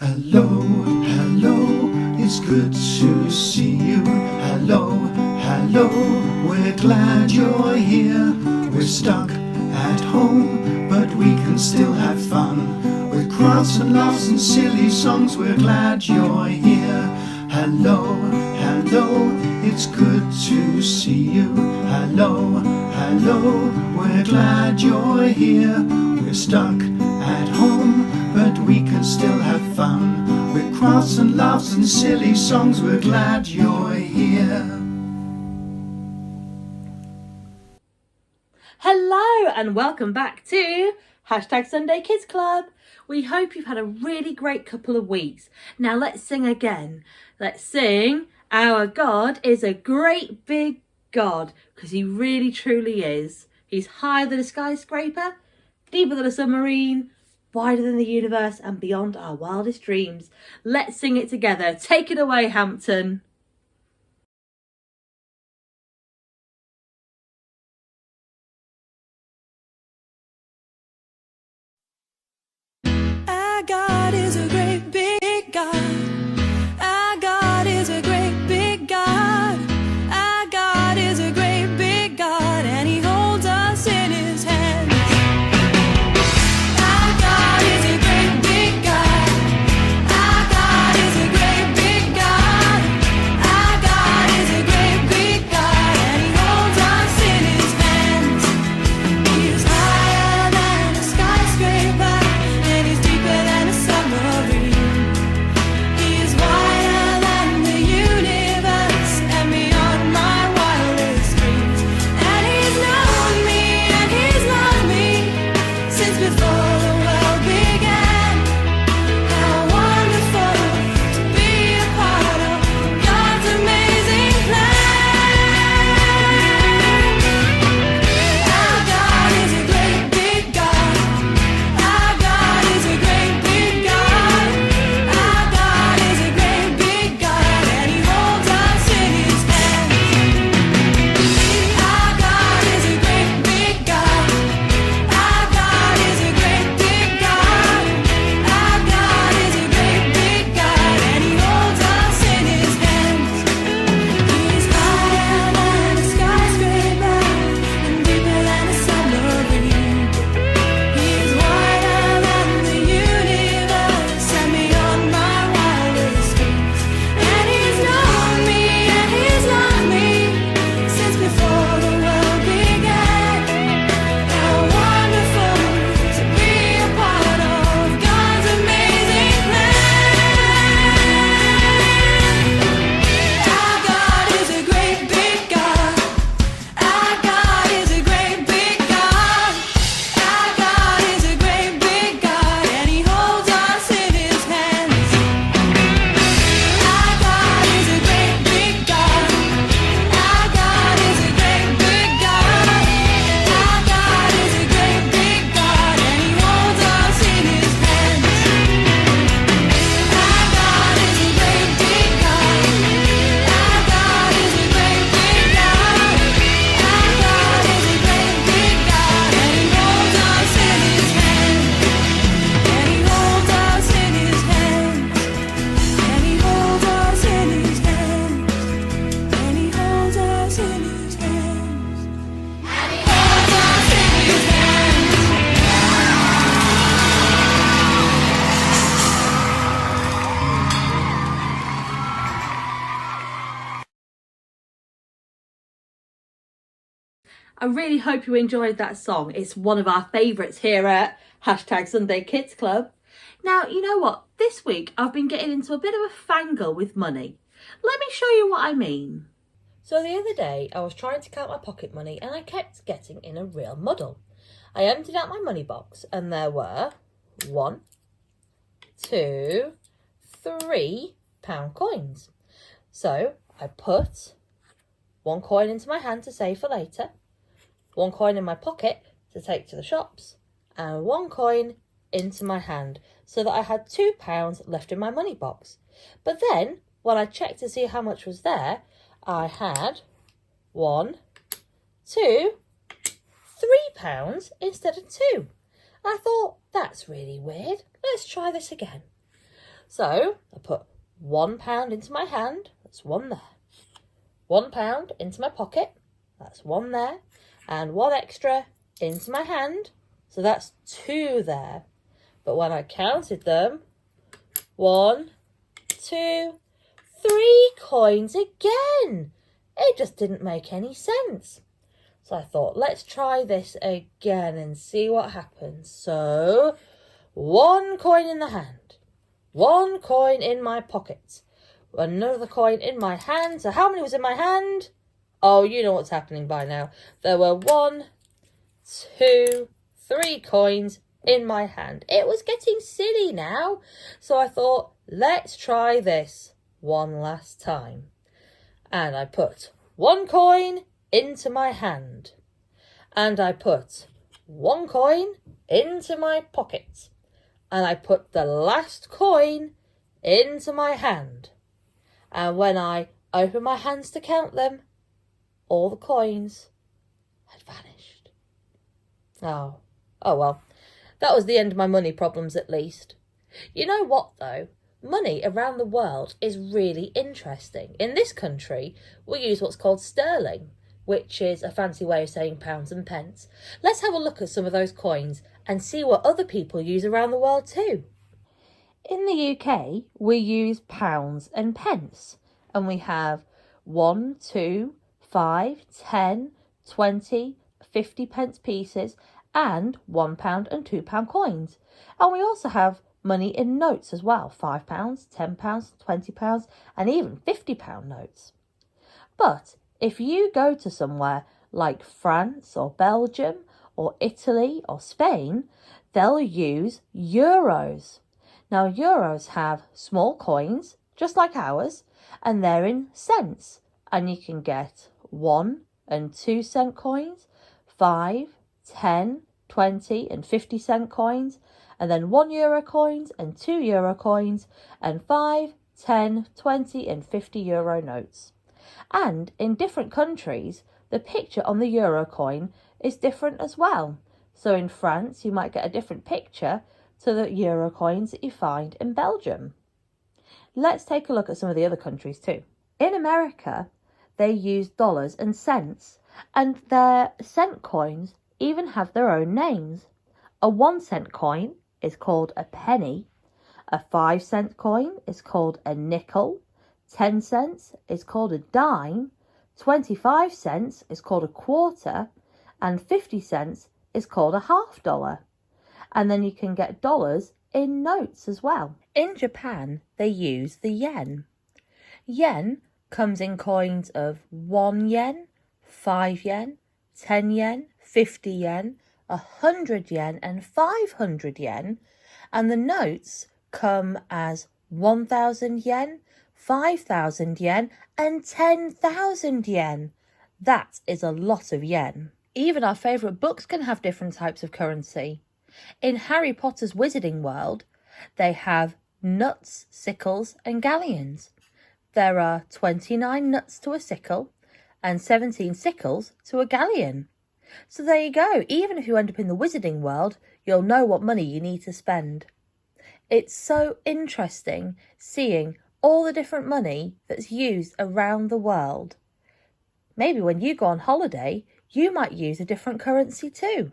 Hello, hello, it's good to see you. Hello, hello, we're glad you're here. We're stuck at home, but we can still have fun. With crafts and laughs and silly songs, we're glad you're here. Hello, hello, it's good to see you. Hello, hello, we're glad you're here. We're stuck at home, but we can still have fun. With crafts and laughs and silly songs, we're glad you're here. Hello and welcome back to #Sunday Kids Club. We hope you've had a really great couple of weeks. Now let's sing again. Let's sing, our God is a great big God, because he really truly is. He's higher than a skyscraper, deeper than a submarine, wider than the universe and beyond our wildest dreams. Let's sing it together. Take it away, Hampton. Our God is a great big God. Our God is a great big God. Our God is a great big God, and he holds us in his hands. Our God is a great big God. Our God is a great big God. Our God is a great big God, and he holds us in his hands. He is higher than a skyscraper, and he's deeper than a submarine. He is wider than the universe and beyond my wildest dreams. And he's known me and he's loved me since before the world began. How wonderful to be a part of God's amazing plan. Our God is a great big God. Our God is a great big God. Our God is a great big God, and he holds us in his hands. Our God is a great big God. Our God is a great big God. Our God is a great big God, and he holds us in his hands. He's higher than a skyscraper and deeper than a submarine. He is wider than the universe and beyond my wildest dreams. And he's known me and he's loved me since before the world began. How wonderful to be a part of God's amazing plan. Our God is a great big God. Our God is a great big God. Our God is a great big God, and he holds us in his hands. Our God is a great big God. Our God is a great big God. Our God is a great big God, and he holds us in his hands. Our God is a great big God. Our God is a great big God. Our God is a great big God, and he holds us in his hands. And he holds us in his hands. And he holds us in his hands. And he holds us in his hands. And he holds us in his hands. I really hope you enjoyed that song. It's one of our favourites here at #Sunday Kids Club. Now, you know what? This week I've been getting into a bit of a fangle with money. Let me show you what I mean. So the other day I was trying to count my pocket money and I kept getting in a real muddle. I emptied out my money box and there were 1, 2, 3 pound coins. So I put 1 coin into my hand to save for later, 1 coin in my pocket to take to the shops, and 1 coin into my hand, so that I had £2 left in my money box. But then, when I checked to see how much was there, I had 1, 2, 3 pounds instead of 2. I thought, that's really weird. Let's try this again. So I put £1 into my hand, that's one there. £1 into my pocket, that's one there. And one extra into my hand, so that's two there. But when I counted them, 1, 2, 3 coins again. It just didn't make any sense. So I thought, let's try this again and see what happens. So, 1 coin in the hand, 1 coin in my pocket, another coin in my hand. So how many was in my hand? Oh, you know what's happening by now. There were 1, 2, 3 coins in my hand. It was getting silly now. So I thought, let's try this one last time. And I put 1 coin into my hand. And I put 1 coin into my pocket. And I put the last coin into my hand. And when I opened my hands to count them, all the coins had vanished. Oh well. That was the end of my money problems at least. You know what though? Money around the world is really interesting. In this country, we use what's called sterling, which is a fancy way of saying pounds and pence. Let's have a look at some of those coins and see what other people use around the world too. In the UK, we use pounds and pence, and we have 1, 2, 5, 10, 20, 50 pence pieces and £1 and £2 coins. And we also have money in notes as well, £5, £10, £20 and even £50 notes. But if you go to somewhere like France or Belgium or Italy or Spain, they'll use euros. Now euros have small coins, just like ours, and they're in cents. And you can get 1 and 2 cent coins, 5, 10, 20 and 50 cent coins, and then €1 coins and €2 coins, and 5, 10, 20 and 50 euro notes. And in different countries, the picture on the euro coin is different as well. So in France, you might get a different picture to the euro coins that you find in Belgium. Let's take a look at some of the other countries too. In America, they use dollars and cents, and their cent coins even have their own names. A 1 cent coin is called a penny, a 5 cent coin is called a nickel, 10 cents is called a dime, 25 cents is called a quarter, and 50 cents is called a half dollar. And then you can get dollars in notes as well. In Japan, they use the yen. Yen comes in coins of 1 yen, 5 yen, 10 yen, 50 yen, 100 yen and 500 yen. And the notes come as 1,000 yen, 5,000 yen and 10,000 yen. That is a lot of yen. Even our favourite books can have different types of currency. In Harry Potter's Wizarding World, they have nuts, sickles and galleons. There are 29 nuts to a sickle and 17 sickles to a galleon. So there you go. Even if you end up in the Wizarding World, you'll know what money you need to spend. It's so interesting seeing all the different money that's used around the world. Maybe when you go on holiday, you might use a different currency too.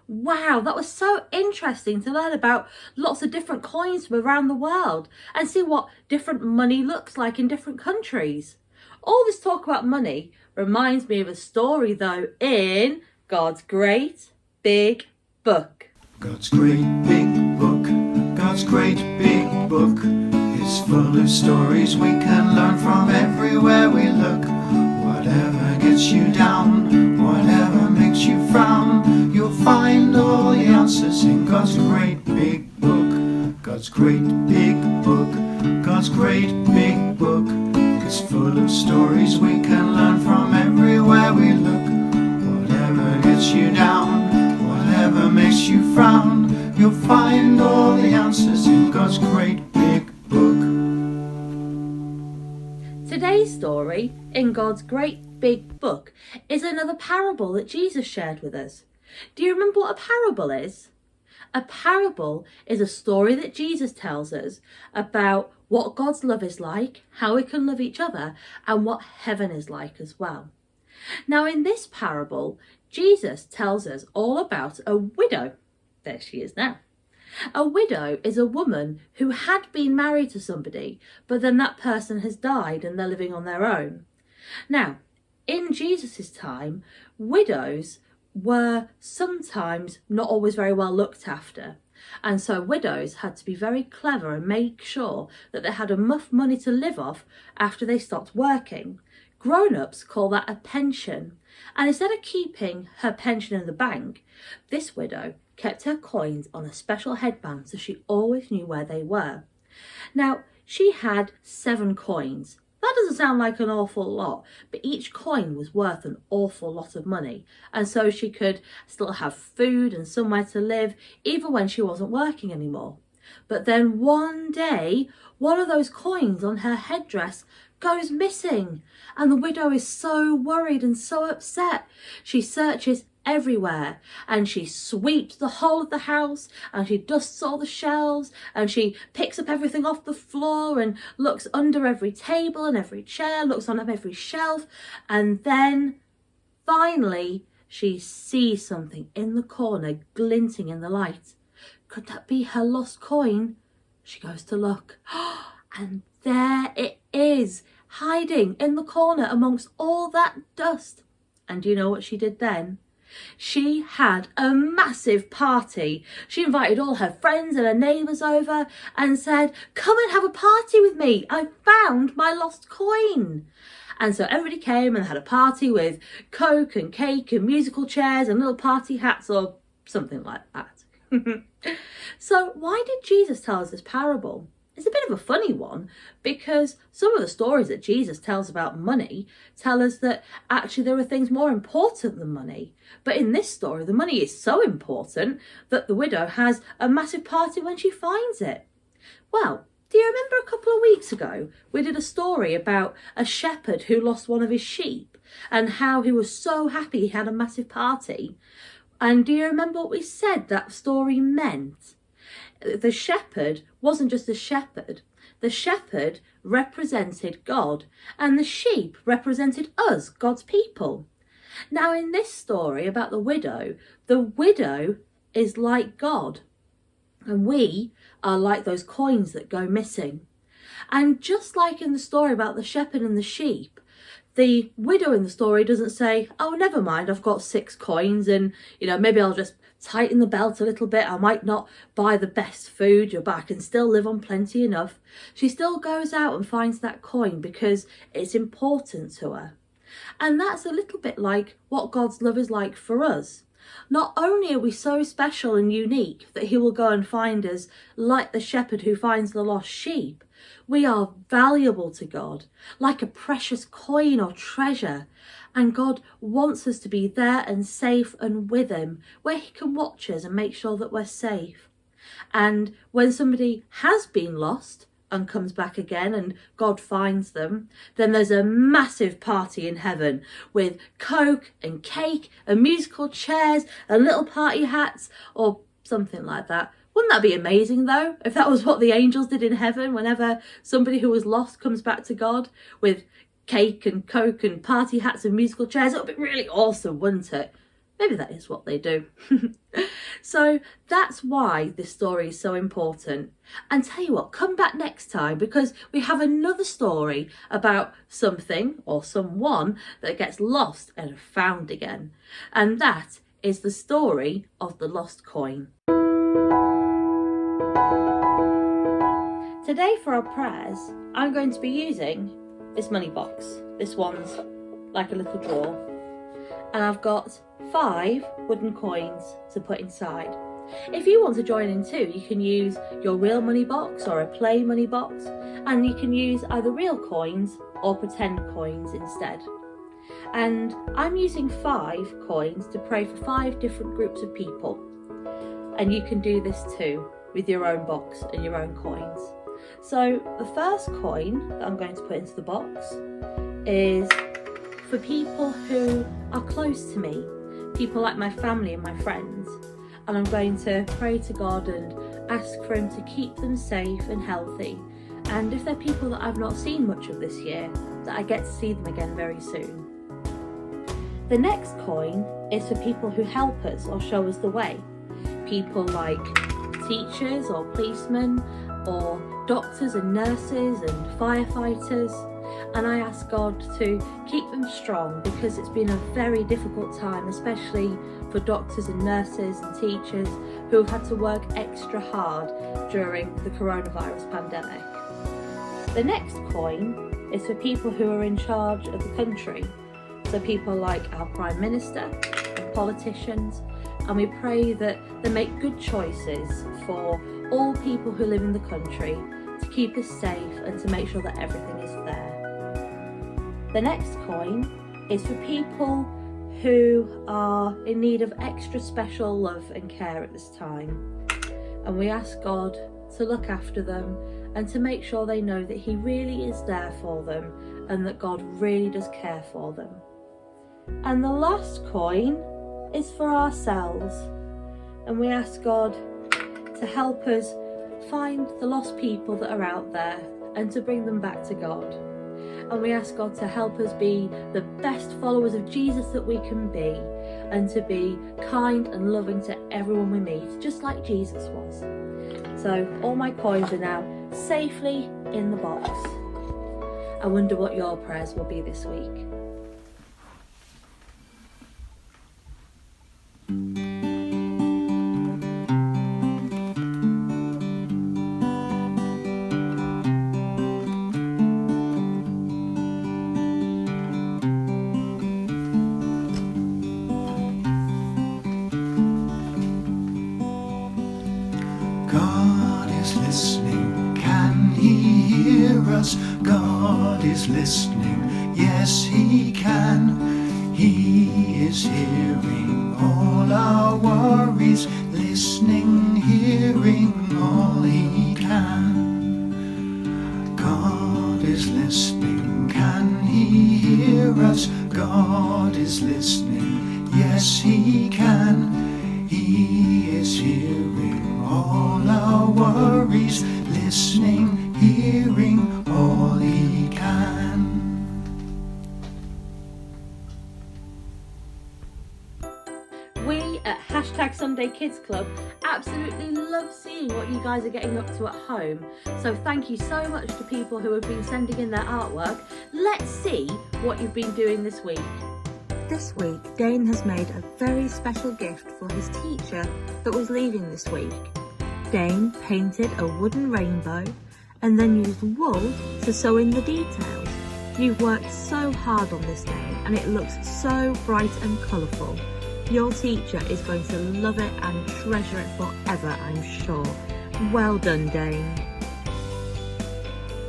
Wow, that was so interesting to learn about lots of different coins from around the world and see what different money looks like in different countries. All this talk about money reminds me of a story though in God's Great Big Book. God's great big book, God's great big book is full of stories we can learn from everywhere we look. Whatever gets you down, whatever makes you frown, you'll find all the answers in God's great big book. God's great big book, God's great big book is full of stories we can learn from everywhere we look. Whatever gets you down, whatever makes you frown, you'll find all the answers in God's great big book. Today's story in God's Great Big Book is another parable that Jesus shared with us. Do you remember what a parable is? A parable is a story that Jesus tells us about what God's love is like, how we can love each other, and what heaven is like as well. Now, in this parable, Jesus tells us all about a widow. There she is now. A widow is a woman who had been married to somebody, but then that person has died and they're living on their own. Now, in Jesus' time, widows were sometimes not always very well looked after. And so widows had to be very clever and make sure that they had enough money to live off after they stopped working. Grown-ups call that a pension. And instead of keeping her pension in the bank, this widow kept her coins on a special headband so she always knew where they were. Now, she had 7 coins. That doesn't sound like an awful lot, but each coin was worth an awful lot of money. And so she could still have food and somewhere to live, even when she wasn't working anymore. But then one day, one of those coins on her headdress goes missing. And the widow is so worried and so upset. She searches everywhere and she sweeps the whole of the house and she dusts all the shelves and she picks up everything off the floor and looks under every table and every chair, looks on every shelf, and then finally she sees something in the corner glinting in the light. Could that be her lost coin? She goes to look and there it is, hiding in the corner amongst all that dust. And do you know what she did then? She had a massive party. She invited all her friends and her neighbours over and said, "Come and have a party with me. I found my lost coin." And so everybody came and had a party with Coke and cake and musical chairs and little party hats or something like that. So why did Jesus tell us this parable? It's a bit of a funny one because some of the stories that Jesus tells about money tell us that actually there are things more important than money. But in this story, the money is so important that the widow has a massive party when she finds it. Well, do you remember a couple of weeks ago, we did a story about a shepherd who lost one of his sheep and how he was so happy he had a massive party? And do you remember what we said that story meant? The shepherd wasn't just a shepherd. The shepherd represented God and the sheep represented us, God's people. Now in this story about the widow is like God and we are like those coins that go missing. And just like in the story about the shepherd and the sheep, the widow in the story doesn't say, "Oh, never mind, I've got 6 coins and, maybe I'll just tighten the belt a little bit. I might not buy the best food, but I can still live on plenty enough." She still goes out and finds that coin because it's important to her. And that's a little bit like what God's love is like for us. Not only are we so special and unique that he will go and find us like the shepherd who finds the lost sheep, we are valuable to God, like a precious coin or treasure. And God wants us to be there and safe and with him, where he can watch us and make sure that we're safe. And when somebody has been lost and comes back again and God finds them, then there's a massive party in heaven with Coke and cake and musical chairs and little party hats or something like that. Wouldn't that be amazing though, if that was what the angels did in heaven whenever somebody who was lost comes back to God with cake and Coke and party hats and musical chairs? It would be really awesome, wouldn't it? Maybe that is what they do. So that's why this story is so important. And tell you what, come back next time because we have another story about something or someone that gets lost and found again. And that is the story of the lost coin. Today for our prayers, I'm going to be using this money box. This one's like a little drawer. And I've got 5 wooden coins to put inside. If you want to join in too, you can use your real money box or a play money box, and you can use either real coins or pretend coins instead. And I'm using 5 coins to pray for 5 different groups of people. And you can do this too with your own box and your own coins. So the first coin that I'm going to put into the box is for people who are close to me, people like my family and my friends. and I'm going to pray to God and ask for him to keep them safe and healthy, and if they're people that I've not seen much of this year, that I get to see them again very soon. The next coin is for people who help us or show us the way. People like teachers or policemen or doctors and nurses and firefighters, and I ask God to keep them strong because it's been a very difficult time, especially for doctors and nurses and teachers who have had to work extra hard during the coronavirus pandemic. The next coin is for people who are in charge of the country, so people like our Prime Minister and politicians, and we pray that they make good choices for all people who live in the country to keep us safe and to make sure that everything is fair. The next coin is for people who are in need of extra special love and care at this time, and we ask God to look after them and to make sure they know that he really is there for them and that God really does care for them. And the last coin is for ourselves, and we ask God to help us find the lost people that are out there and to bring them back to God. And we ask God to help us be the best followers of Jesus that we can be, and to be kind and loving to everyone we meet, just like Jesus was. So all my coins are now safely in the box. I wonder what your prayers will be this week. God is listening, can he hear us? God is listening, yes he can. He is hearing all our worries, listening, hearing all he can. God is listening, can he hear us? God is listening, yes he can. He is hearing all our worries, listening, hearing all he can. We at #Sunday Kids Club absolutely love seeing what you guys are getting up to at home. So thank you so much to people who have been sending in their artwork. Let's see what you've been doing this week. This week, Dane has made a very special gift for his teacher that was leaving this week. Dane painted a wooden rainbow and then used wool to sew in the details. You've worked so hard on this, Dane, and it looks so bright and colourful. Your teacher is going to love it and treasure it forever, I'm sure. Well done, Dane.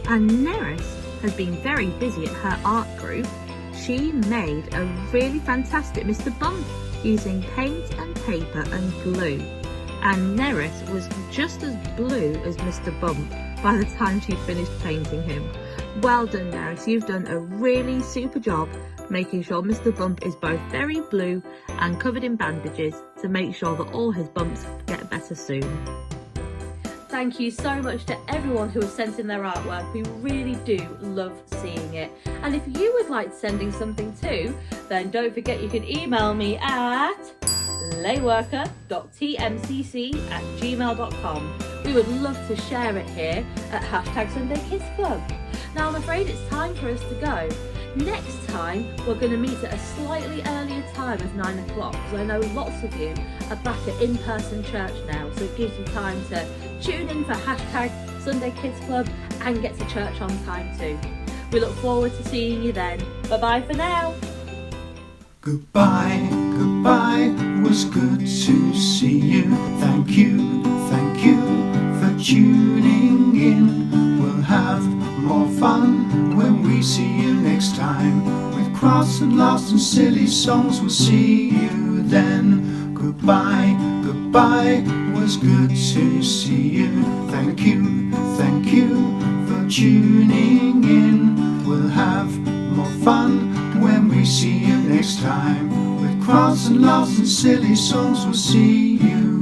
And Neris has been very busy at her art group. She made a really fantastic Mr. Bump using paint and paper and glue. And Neris was just as blue as Mr. Bump by the time she'd finished painting him. Well done, Neris, you've done a really super job making sure Mr. Bump is both very blue and covered in bandages to make sure that all his bumps get better soon. Thank you so much to everyone who has sent in their artwork. We really do love seeing it. And if you would like to send in something too, then don't forget you can email me at layworker.tmcc@gmail.com. We would love to share it here at #Sunday Kids Club. Now I'm afraid it's time for us to go. Next time we're going to meet at a slightly earlier time of 9 o'clock, because I know lots of you are back at in-person church now, so it gives you time to tune in for #Sunday Kids Club and get to church on time too. We look forward to seeing you then. Bye bye for now. Goodbye, goodbye, was good to see you. Thank you for tuning in. We'll have more fun when we see you next time. With crafts and laughs and silly songs, we'll see you then. Goodbye, goodbye, was good to see you. Thank you for tuning in. We'll have more fun when we see you next time. With crafts and laughs and silly songs, we'll see you